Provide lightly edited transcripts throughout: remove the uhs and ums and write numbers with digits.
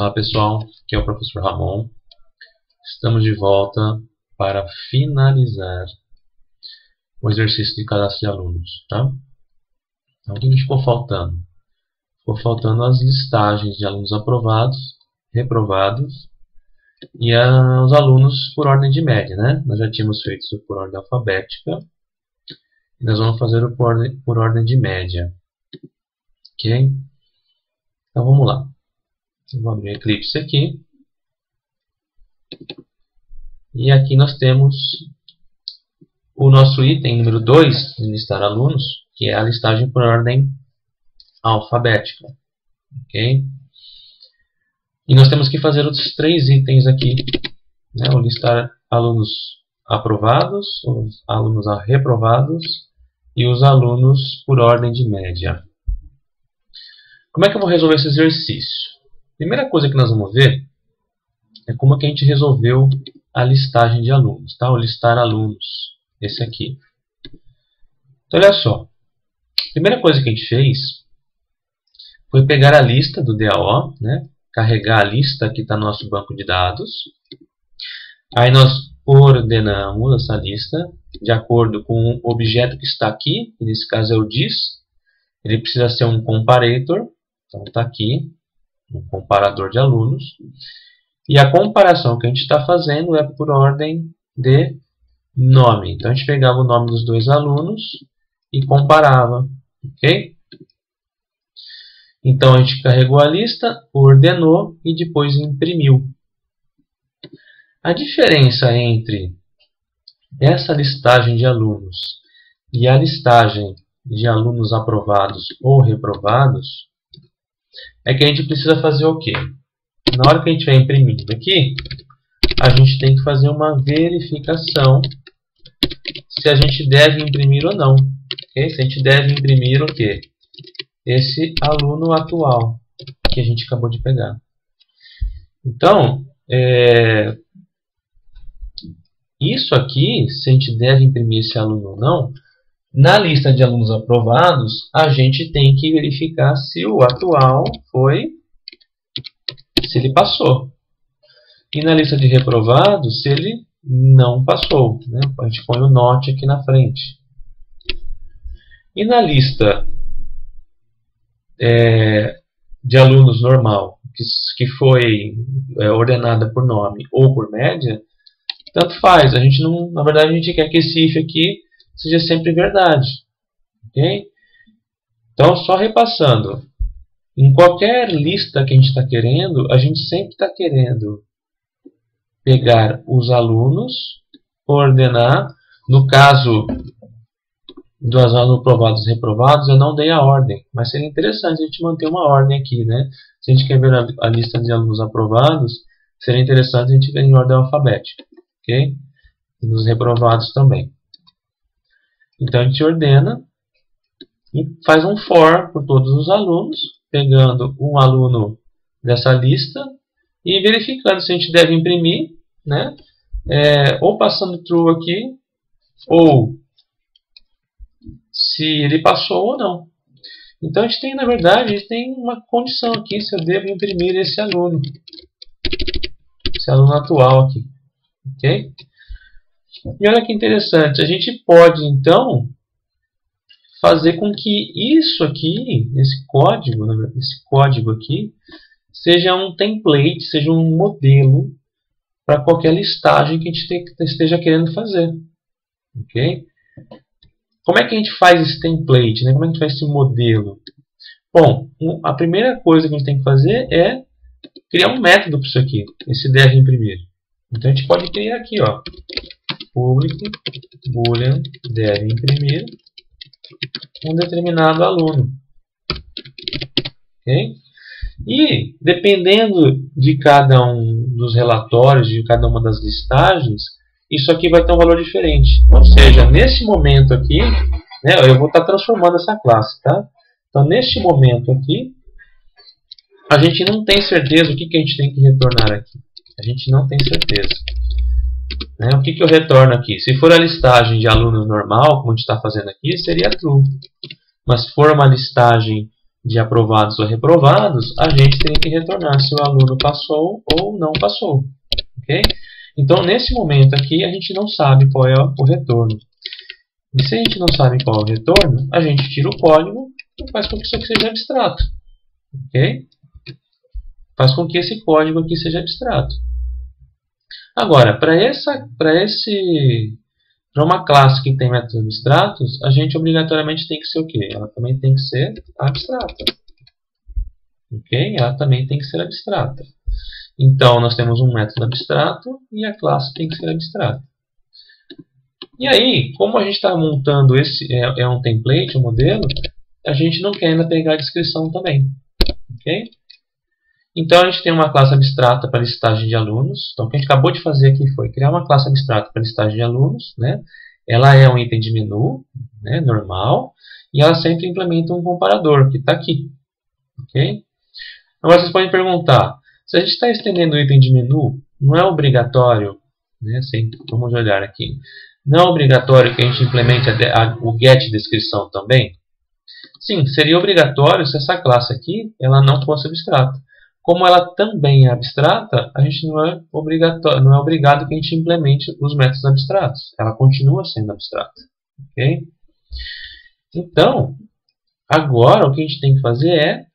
Olá pessoal, aqui é o professor Ramon. Estamos de volta para finalizar o exercício de cadastro de alunos, tá? Então, o que ficou faltando? Ficou faltando as listagens de alunos aprovados, reprovados e os alunos por ordem de média, né? Nós já tínhamos feito isso por ordem alfabética e nós vamos fazer o por ordem de média, ok? Então vamos lá. Eu vou abrir o Eclipse aqui. E aqui nós temos o nosso item número 2, de listar alunos, que é a listagem por ordem alfabética. Ok? E nós temos que fazer os 3 itens aqui, né? O listar alunos aprovados, os alunos reprovados e os alunos por ordem de média. Como é que eu vou resolver esse exercício? Primeira coisa que nós vamos ver é como que a gente resolveu a listagem de alunos, tá? O listar alunos, esse aqui. Então, olha só. A primeira coisa que a gente fez foi pegar a lista do DAO, né? Carregar a lista que está no nosso banco de dados. Aí nós ordenamos essa lista de acordo com o objeto que está aqui, que nesse caso é o dis. Ele precisa ser um comparator, então está aqui. Um comparador de alunos. E a comparação que a gente está fazendo é por ordem de nome. Então, a gente pegava o nome dos 2 alunos e comparava. Ok? Então, a gente carregou a lista, ordenou e depois imprimiu. A diferença entre essa listagem de alunos e a listagem de alunos aprovados ou reprovados é que a gente precisa fazer o quê? Na hora que a gente vai imprimindo aqui, a gente tem que fazer uma verificação se a gente deve imprimir ou não. Okay? Se a gente deve imprimir o quê? Esse aluno atual que a gente acabou de pegar. Então, isso aqui, se a gente deve imprimir esse aluno ou não, na lista de alunos aprovados, a gente tem que verificar se o atual se ele passou. E na lista de reprovados, se ele não passou, né? A gente põe o not aqui na frente. E na lista de alunos normal, que foi ordenada por nome ou por média, tanto faz. A gente não, na verdade, a gente quer que esse if aqui seja sempre verdade. Ok? Então, só repassando. Em qualquer lista que a gente está querendo, a gente sempre está querendo pegar os alunos, ordenar. No caso dos alunos aprovados e reprovados, eu não dei a ordem. Mas seria interessante a gente manter uma ordem aqui, né? Se a gente quer ver a lista de alunos aprovados, seria interessante a gente ver em ordem alfabética. Ok? E nos reprovados também. Então, a gente ordena e faz um for por todos os alunos, pegando um aluno dessa lista e verificando se a gente deve imprimir, né? Ou passando true aqui, ou se ele passou ou não. Então, a gente tem, na verdade, uma condição aqui, se eu devo imprimir esse aluno atual aqui. Ok? E olha que interessante, a gente pode então fazer com que isso aqui, esse código aqui, seja um template, seja um modelo para qualquer listagem que a gente esteja querendo fazer. Ok? Como é que a gente faz esse template, né? Como é que a gente faz esse modelo? Bom, a primeira coisa que a gente tem que fazer é criar um método para isso aqui, esse deve imprimir. Então a gente pode criar aqui, ó. Public boolean deve imprimir um determinado aluno. Okay? E dependendo de cada um dos relatórios, de cada uma das listagens, isso aqui vai ter um valor diferente. Ou seja, nesse momento aqui, né, eu vou estar transformando essa classe. Tá? Então, neste momento aqui, a gente não tem certeza o que a gente tem que retornar aqui. A gente não tem certeza. O que eu retorno aqui? Se for a listagem de alunos normal, como a gente está fazendo aqui, seria true. Mas se for uma listagem de aprovados ou reprovados, a gente teria que retornar se o aluno passou ou não passou. Okay? Então, nesse momento aqui, a gente não sabe qual é o retorno. E se a gente não sabe qual é o retorno, a gente tira o código e faz com que isso aqui seja abstrato. Okay? Faz com que esse código aqui seja abstrato. Agora, para uma classe que tem métodos abstratos, a gente obrigatoriamente tem que ser o quê? Ela também tem que ser abstrata. Ok? Ela também tem que ser abstrata. Então, nós temos um método abstrato e a classe tem que ser abstrata. E aí, como a gente está montando um template, um modelo, a gente não quer ainda pegar a descrição também. Ok? Então, a gente tem uma classe abstrata para listagem de alunos. Então, o que a gente acabou de fazer aqui foi criar uma classe abstrata para listagem de alunos. Né? Ela é um item de menu, né, normal, e ela sempre implementa um comparador, que está aqui. Okay? Agora, vocês podem perguntar, se a gente está estendendo o item de menu, não é obrigatório, né, vamos olhar aqui, não é obrigatório que a gente implemente o getDescrição também? Sim, seria obrigatório se essa classe aqui ela não fosse abstrata. Como ela também é abstrata, a gente não é obrigado que a gente implemente os métodos abstratos. Ela continua sendo abstrata. Okay? Então, agora o que a gente tem que fazer é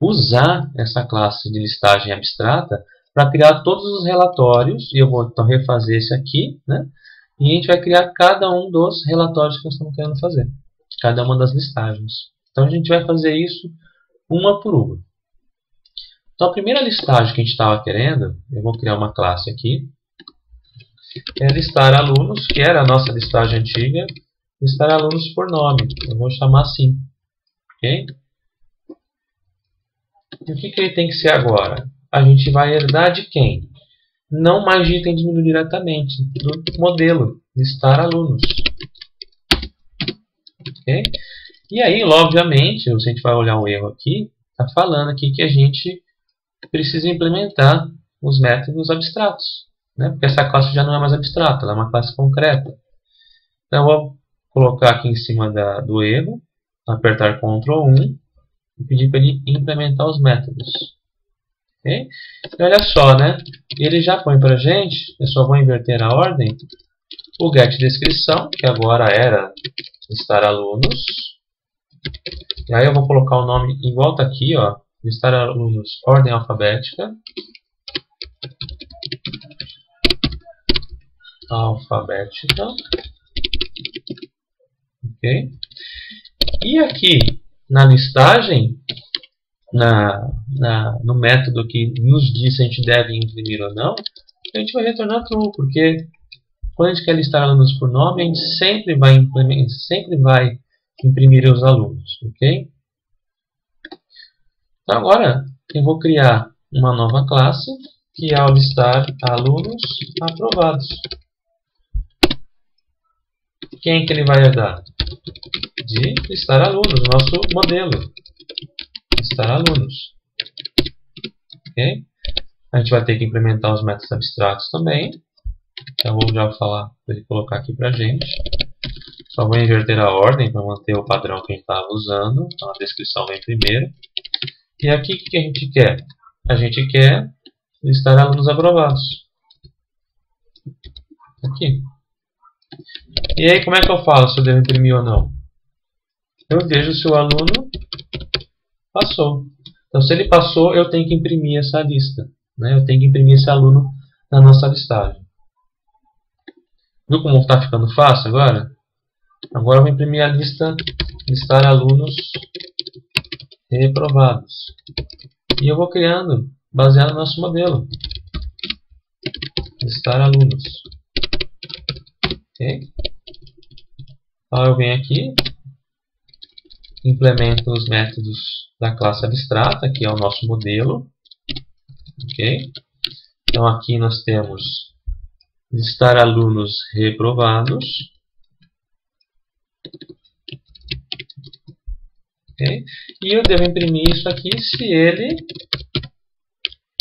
usar essa classe de listagem abstrata para criar todos os relatórios. E eu vou então refazer esse aqui. Né? E a gente vai criar cada um dos relatórios que nós estamos querendo fazer. Cada uma das listagens. Então, a gente vai fazer isso uma por uma. Então, a primeira listagem que a gente estava querendo, eu vou criar uma classe aqui, é listar alunos, que era a nossa listagem antiga, listar alunos por nome. Eu vou chamar assim. Okay? E o que ele tem que ser agora? A gente vai herdar de quem? Não mais de item de menu diretamente, do modelo, listar alunos. Okay? E aí, obviamente, se a gente vai olhar o erro aqui, está falando aqui que a gente precisa implementar os métodos abstratos, né? Porque essa classe já não é mais abstrata, ela é uma classe concreta. Então, eu vou colocar aqui em cima do erro, apertar Ctrl 1 e pedir para ele implementar os métodos. Okay? E olha só, né? Ele já põe para a gente, eu só vou inverter a ordem, o getDescrição, que agora era listar alunos. E aí eu vou colocar o nome igual está aqui, ó. Listar alunos, ordem alfabética. Alfabética. Ok? E aqui, na listagem, no método que nos diz se a gente deve imprimir ou não, a gente vai retornar true, porque quando a gente quer listar alunos por nome, a gente sempre vai imprimir os alunos. Ok? Então, agora, eu vou criar uma nova classe, que é ao listar alunos aprovados. Quem que ele vai herdar? De listar alunos, nosso modelo. Listar alunos. Okay? A gente vai ter que implementar os métodos abstratos também. Então, eu vou já falar para ele colocar aqui para a gente. Só vou inverter a ordem para manter o padrão que a gente estava usando. Então, a descrição vem primeiro. E aqui, o que a gente quer? A gente quer listar alunos aprovados. Aqui. E aí, como é que eu falo se eu devo imprimir ou não? Eu vejo se o aluno passou. Então, se ele passou, eu tenho que imprimir essa lista. Né? Eu tenho que imprimir esse aluno na nossa listagem. Viu como está ficando fácil agora? Agora eu vou imprimir a lista, listar alunos reprovados. E eu vou criando, baseado no nosso modelo. Listar alunos. Ok? Então eu venho aqui, implemento os métodos da classe abstrata, que é o nosso modelo. Ok? Então aqui nós temos listar alunos reprovados. Okay? E eu devo imprimir isso aqui se ele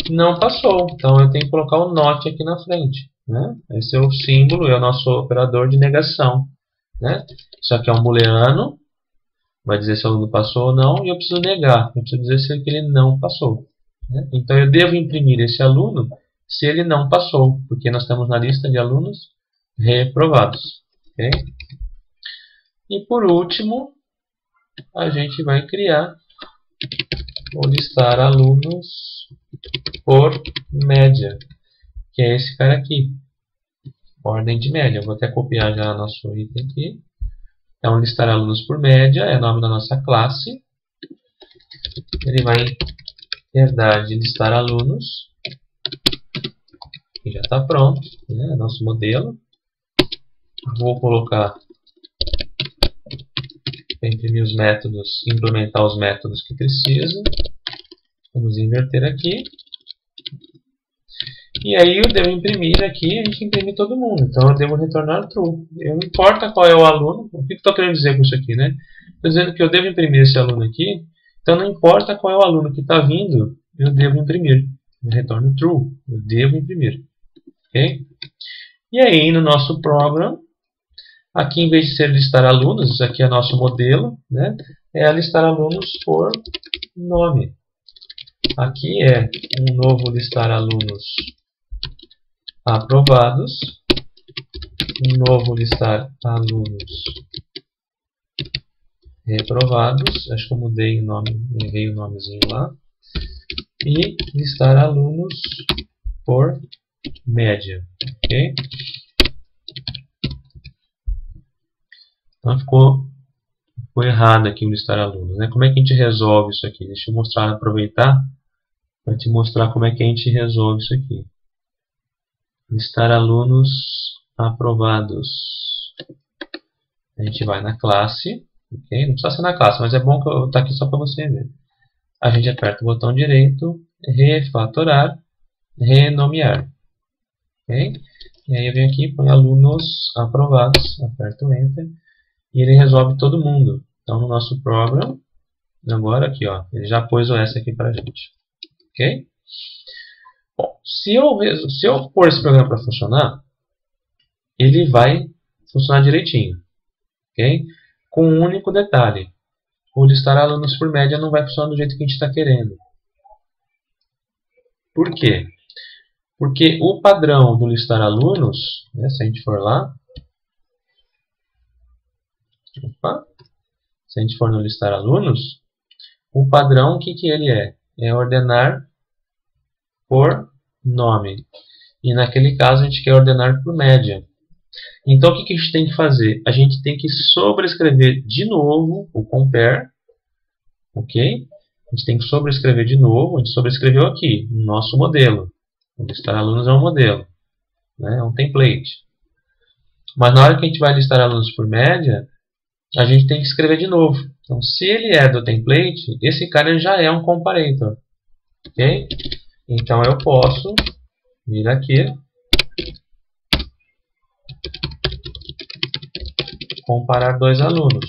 não passou. Então eu tenho que colocar o not aqui na frente. Né? Esse é o símbolo, é o nosso operador de negação. Né? Isso aqui é um booleano. vai dizer se o aluno passou ou não, e eu preciso negar, eu preciso dizer se ele não passou. Né? Então eu devo imprimir esse aluno se ele não passou, porque nós estamos na lista de alunos reprovados. Okay? E por último, a gente vai criar ou listar alunos por média, que é esse cara aqui, ordem de média. Eu vou até copiar já nosso item aqui. Então, listar alunos por média é o nome da nossa classe. Ele vai herdar de listar alunos, que já está pronto, né? Nosso modelo. Vou colocar, imprimir os métodos, implementar os métodos que precisa. Vamos inverter aqui. E aí eu devo imprimir aqui, a gente imprime todo mundo. Então eu devo retornar true. Não importa qual é o aluno. O que eu estou querendo dizer com isso aqui, né? Estou dizendo que eu devo imprimir esse aluno aqui. Então não importa qual é o aluno que está vindo, eu devo imprimir. Eu retorno true. Eu devo imprimir. Ok? E aí no nosso program, aqui em vez de ser listar alunos, isso aqui é nosso modelo, né? É listar alunos por nome. Aqui é um novo listar alunos aprovados, um novo listar alunos reprovados, acho que eu mudei o nome, errei o nomezinho lá, e listar alunos por média, ok? Então ficou errado aqui o listar alunos, né? Como é que a gente resolve isso aqui? Deixa eu mostrar, aproveitar para te mostrar como é que a gente resolve isso aqui. Listar alunos aprovados. A gente vai na classe, ok? Não precisa ser na classe, mas é bom que eu estou aqui só para você ver. A gente aperta o botão direito, refatorar, renomear. Ok? E aí eu venho aqui, põe alunos aprovados, aperto o Enter, e ele resolve todo mundo. Então no nosso program, agora aqui, ó, ele já pôs o S aqui para a gente. Ok? Bom, se eu pôr esse programa para funcionar, ele vai funcionar direitinho. Okay? Com um único detalhe. O listar alunos por média não vai funcionar do jeito que a gente está querendo. Por quê? Porque o padrão do listar alunos, né, se a gente for lá, se a gente for no listar alunos, o padrão, o que ele é? É ordenar por nome. E naquele caso a gente quer ordenar por média. Então o que a gente tem que fazer? A gente tem que sobrescrever de novo o compare. Ok? A gente tem que sobrescrever de novo. A gente sobrescreveu aqui, no nosso modelo. O listar alunos é um modelo. Né? É um template. Mas na hora que a gente vai listar alunos por média, a gente tem que escrever de novo. Então se ele é do template, esse cara já é um comparator. Ok? Então eu posso vir aqui, comparar dois alunos.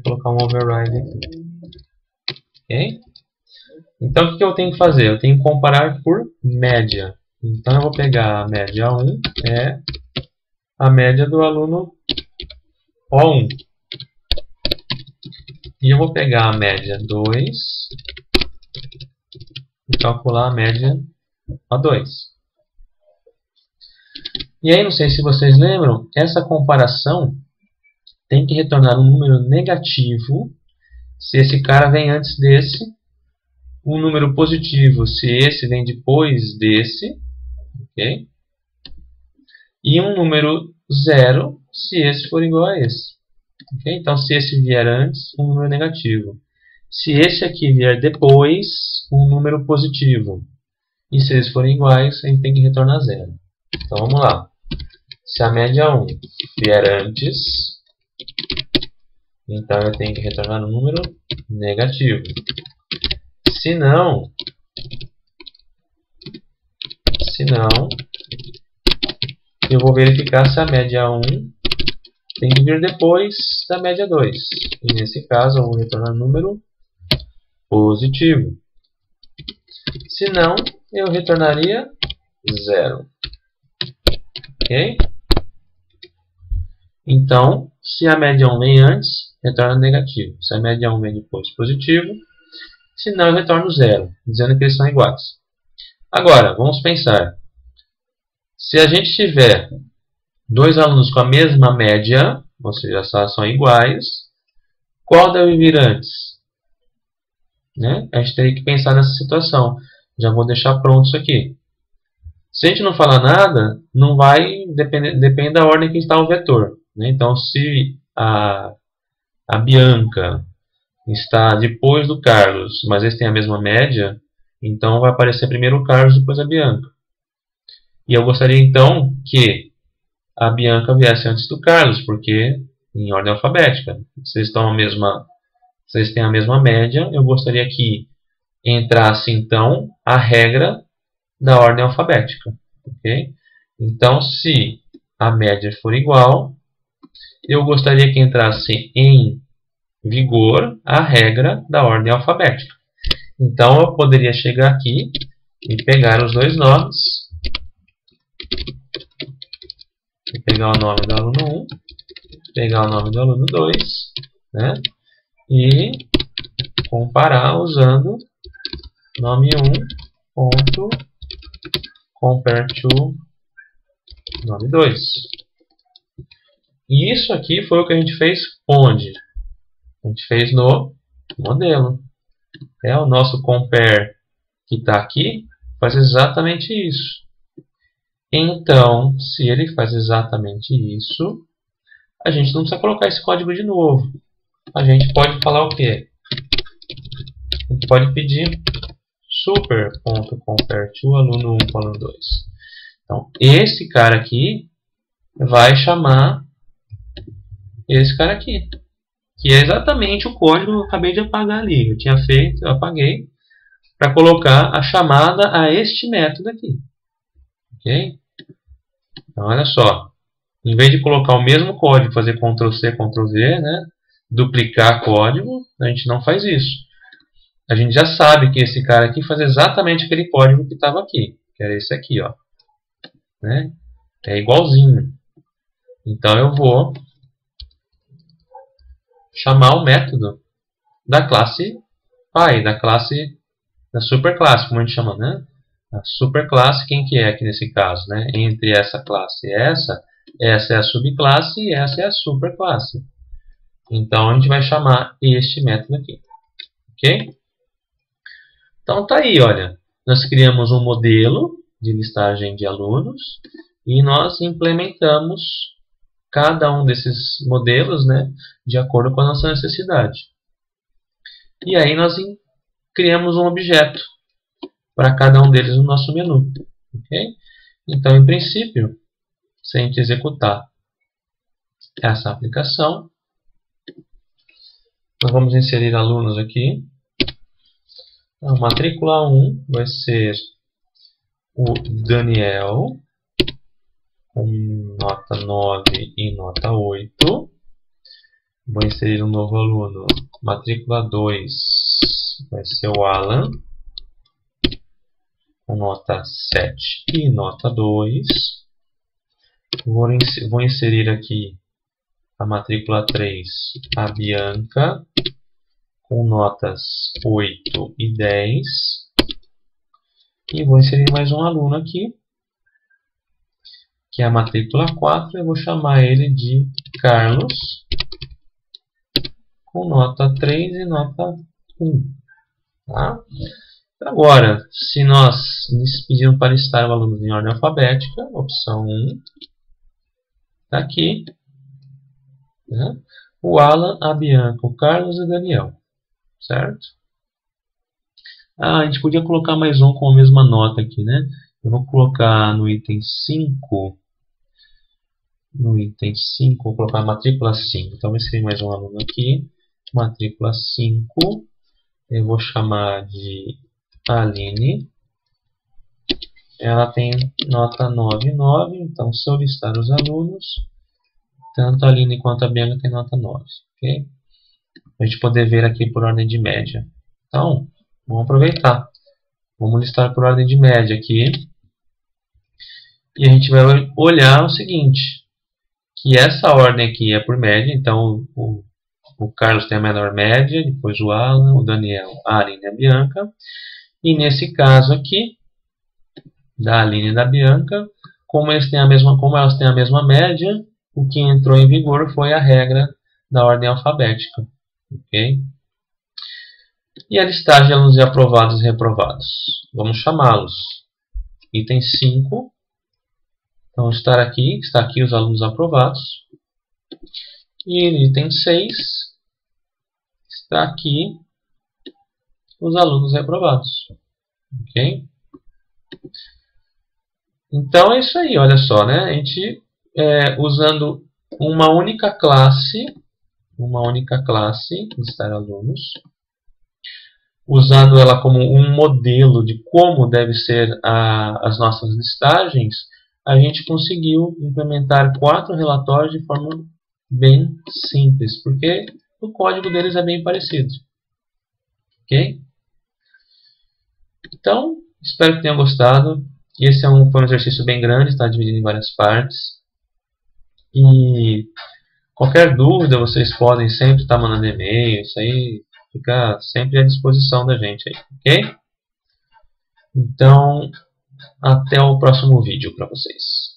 Vou colocar um override aqui. Ok? Então o que eu tenho que fazer? Eu tenho que comparar por média. Então eu vou pegar a média 1, é a média do aluno O1. E eu vou pegar a média 2 e calcular a média O2. E aí, não sei se vocês lembram, essa comparação tem que retornar um número negativo se esse cara vem antes desse, um número positivo se esse vem depois desse, ok? E um número 0 se esse for igual a esse. Okay? Então, se esse vier antes, um número negativo. Se esse aqui vier depois, um número positivo. E se eles forem iguais, a gente tem que retornar 0. Então, vamos lá. Se a média 1 vier antes, então eu tenho que retornar um número negativo. Se não, eu vou verificar se a média 1 tem que vir depois da média 2. E nesse caso, eu vou retornar um número positivo. Se não, eu retornaria 0. Ok? Então, se a média 1 vem antes, retorna negativo. Se a média 1 vem depois, positivo. Se não, eu retorno 0, dizendo que eles são iguais. Agora, vamos pensar. Se a gente tiver dois alunos com a mesma média, ou seja, são iguais, qual deve vir antes? Né? A gente teria que pensar nessa situação. Já vou deixar pronto isso aqui. Se a gente não falar nada, não vai depende da ordem que está o vetor. Né? Então, se a Bianca está depois do Carlos, mas eles têm a mesma média, então vai aparecer primeiro o Carlos, depois a Bianca. E eu gostaria então que a Bianca viesse antes do Carlos, porque em ordem alfabética. Se eles têm a mesma média, eu gostaria que entrasse então a regra da ordem alfabética. Okay? Então, se a média for igual, eu gostaria que entrasse em vigor a regra da ordem alfabética. Então, eu poderia chegar aqui e pegar os dois nomes. Vou pegar o nome do aluno 1, pegar o nome do aluno 2, né? E comparar usando nome 1.compare to nome 2. E isso aqui foi o que a gente fez onde? A gente fez no modelo. O nosso compare que está aqui faz exatamente isso. Então, se ele faz exatamente isso, a gente não precisa colocar esse código de novo. A gente pode falar o quê? A gente pode pedir super.compare to aluno 1 com aluno 2. Então, esse cara aqui vai chamar esse cara aqui, que é exatamente o código que eu acabei de apagar ali. Eu tinha feito, eu apaguei, para colocar a chamada a este método aqui. Ok? Então, olha só. Em vez de colocar o mesmo código, fazer Ctrl+C, Ctrl+V, né? Duplicar código, a gente não faz isso. A gente já sabe que esse cara aqui faz exatamente aquele código que estava aqui, que era esse aqui, ó. Né? É igualzinho. Então eu vou chamar o método da classe pai, da superclasse, como a gente chama, né? A superclasse, quem que é aqui nesse caso, né? Entre essa classe e essa é a subclasse e essa é a superclasse. Então a gente vai chamar este método aqui. Ok? Então tá aí, olha. Nós criamos um modelo de listagem de alunos e nós implementamos cada um desses modelos, né, de acordo com a nossa necessidade. E aí nós criamos um objeto para cada um deles no nosso menu. Okay? Então, em princípio, se a gente executar essa aplicação, nós vamos inserir alunos aqui. A matrícula 1 vai ser o Daniel, com nota 9 e nota 8. Vou inserir um novo aluno. Matrícula 2 vai ser o Alan, com nota 7 e nota 2. Vou inserir aqui a matrícula 3, a Bianca, com notas 8 e 10. E vou inserir mais um aluno aqui, que é a matrícula 4. Eu vou chamar ele de Carlos, com nota 3 e nota 1. Tá? Agora, se nós pedimos para listar o aluno em ordem alfabética, opção 1, está aqui. Né? O Alan, a Bianca, o Carlos e o Daniel. Certo? A gente podia colocar mais um com a mesma nota aqui, né? Eu vou colocar no item 5. No item 5, vou colocar a matrícula 5. Então, vou escrever mais um aluno aqui. Matrícula 5. Eu vou chamar de Aline. Ela tem nota 9 e 9. Então, se eu listar os alunos, tanto a Aline quanto a Bianca tem nota 9. Ok? Para a gente poder ver aqui por ordem de média. Então, vamos aproveitar. Vamos listar por ordem de média aqui. E a gente vai olhar o seguinte, que essa ordem aqui é por média, então o Carlos tem a menor média, depois o Alan, o Daniel, a Aline e a Bianca. E nesse caso aqui, da Aline e da Bianca, como elas têm a mesma média, o que entrou em vigor foi a regra da ordem alfabética. Okay? E a listagem de alunos aprovados e reprovados. Vamos chamá-los. Item 5. Então está aqui os alunos aprovados. E no item 6 está aqui os alunos reprovados. Ok? Então é isso aí, olha só, né? A gente usando uma única classe, listar alunos, usando ela como um modelo de como deve ser as nossas listagens, a gente conseguiu implementar 4 relatórios de forma bem simples, porque o código deles é bem parecido. Ok? Então, espero que tenham gostado. Esse foi um exercício bem grande, está dividido em várias partes. E qualquer dúvida, vocês podem sempre estar mandando e-mail, isso aí fica sempre à disposição da gente aí, ok? Então, até o próximo vídeo para vocês.